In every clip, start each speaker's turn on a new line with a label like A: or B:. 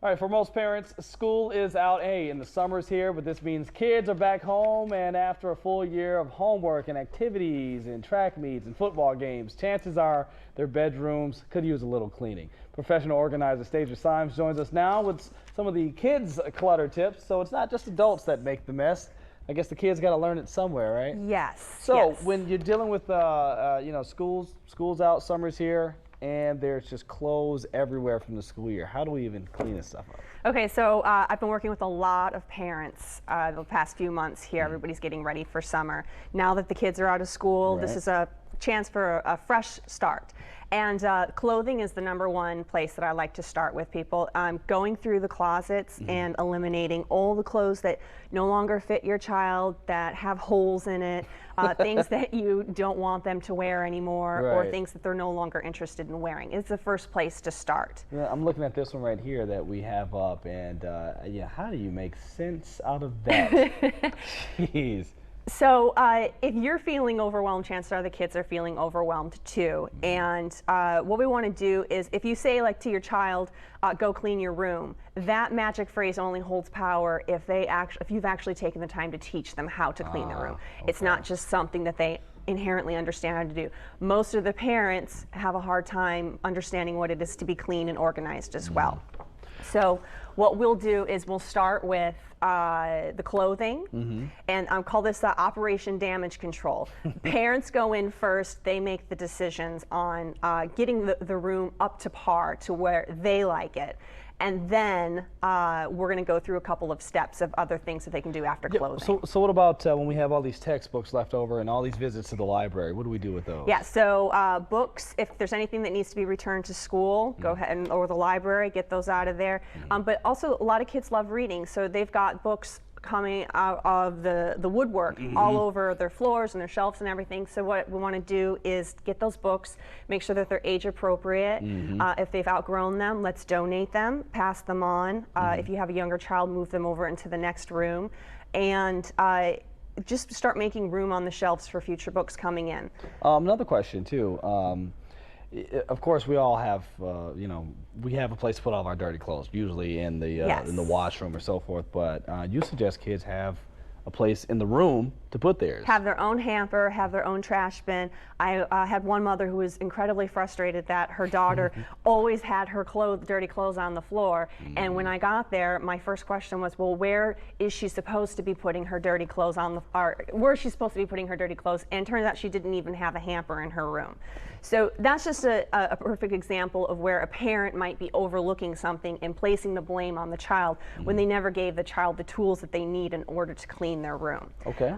A: All right, for most parents, school is out, and the summer's here, but this means kids are back home, and after a full year of homework and activities and track meets and football games, chances are their bedrooms could use a little cleaning. Professional organizer Stasia Symes joins us now with some of the kids' clutter tips, so it's not just adults that make the mess. I guess the kids got to learn it somewhere, right?
B: Yes.
A: So
B: yes.
A: when you're dealing with, school's out, summer's here, and there's just clothes everywhere from the school year. How do we even clean this stuff up?
B: Okay, so I've been working with a lot of parents the past few months here. Everybody's getting ready for summer. Now that the kids are out of school, this is a chance for a fresh start. And clothing is the #1 place that I like to start with people. Going through the closets and eliminating all the clothes that no longer fit your child, that have holes in it, things that you don't want them to wear anymore, or things that they're no longer interested in wearing. It's the first place to start.
A: Yeah, I'm looking at this one right here that we have up, and how do you make sense out of that? Jeez.
B: So if you're feeling overwhelmed, chances are the kids are feeling overwhelmed too. And what we want to do is, if you say like to your child, go clean your room, that magic phrase only holds power if you've actually taken the time to teach them how to clean their room.
A: Okay.
B: It's not just something that they inherently understand how to do. Most of the parents have a hard time understanding what it is to be clean and organized as well. So what we'll do is we'll start with the clothing, and I'll call this Operation Damage Control. Parents go in first, they make the decisions on getting the room up to par to where they like it. And then we're going to go through a couple of steps of other things that they can do after clothing.
A: So what about when we have all these textbooks left over and all these visits to the library? What do we do with those?
B: Yeah, so books, if there's anything that needs to be returned to school, go ahead or the library, get those out of there. But also a lot of kids love reading, so they've got books coming out of the woodwork all over their floors and their shelves and everything. So what we want to do is get those books, make sure that they're age appropriate. If they've outgrown them, let's donate them, pass them on. If you have a younger child, move them over into the next room. And just start making room on the shelves for future books coming in.
A: Another question too. Of course, we all have, we have a place to put all of our dirty clothes, usually in the washroom or so forth. But you suggest kids have a place in the room to put theirs.
B: Have their own hamper, have their own trash bin. I had one mother who was incredibly frustrated that her daughter always had her dirty clothes on the floor. And when I got there, my first question was, well, where is she supposed to be putting her dirty clothes where is she supposed to be putting her dirty clothes? And it turns out she didn't even have a hamper in her room. So that's just a perfect example of where a parent might be overlooking something and placing the blame on the child when they never gave the child the tools that they need in order to clean their room.
A: Okay.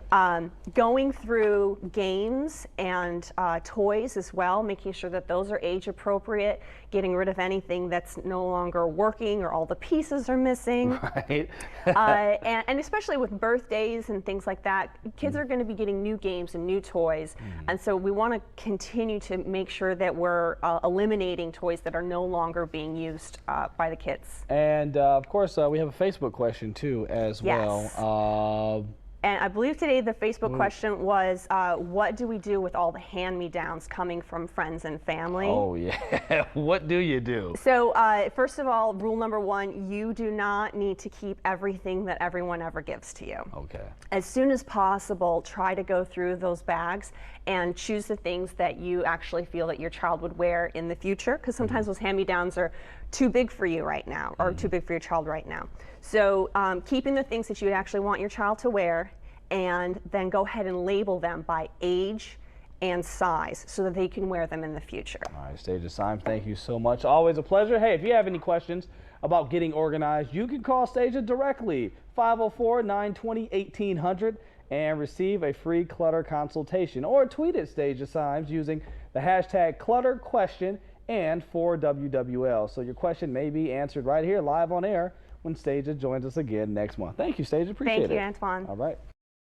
B: Going through games and toys as well, making sure that those are age appropriate, getting rid of anything that's no longer working or all the pieces are missing.
A: Right.
B: And especially with birthdays and things like that, kids are going to be getting new games and new toys. And so we want to continue to make sure that we're eliminating toys that are no longer being used by the kids.
A: And of course, we have a Facebook question too as well.
B: And I believe today the Facebook question was, what do we do with all the hand-me-downs coming from friends and family?
A: Oh yeah, what do you do?
B: So first of all, rule #1, you do not need to keep everything that everyone ever gives to you.
A: Okay.
B: As soon as possible, try to go through those bags and choose the things that you actually feel that your child would wear in the future, because sometimes those hand-me-downs are too big for you right now, or too big for your child right now. So keeping the things that you actually want your child to wear, and then go ahead and label them by age and size so that they can wear them in the future.
A: All right, Stasia Symes, thank you so much. Always a pleasure. Hey, if you have any questions about getting organized, you can call Stasia directly, 504-920-1800, and receive a free clutter consultation, or tweet at Stasia Symes using the hashtag #ClutterQuestion and 4WWL. So your question may be answered right here live on air when Stasia joins us again next month. Thank you, Stasia. Appreciate it.
B: Thank you, Antoine.
A: All right.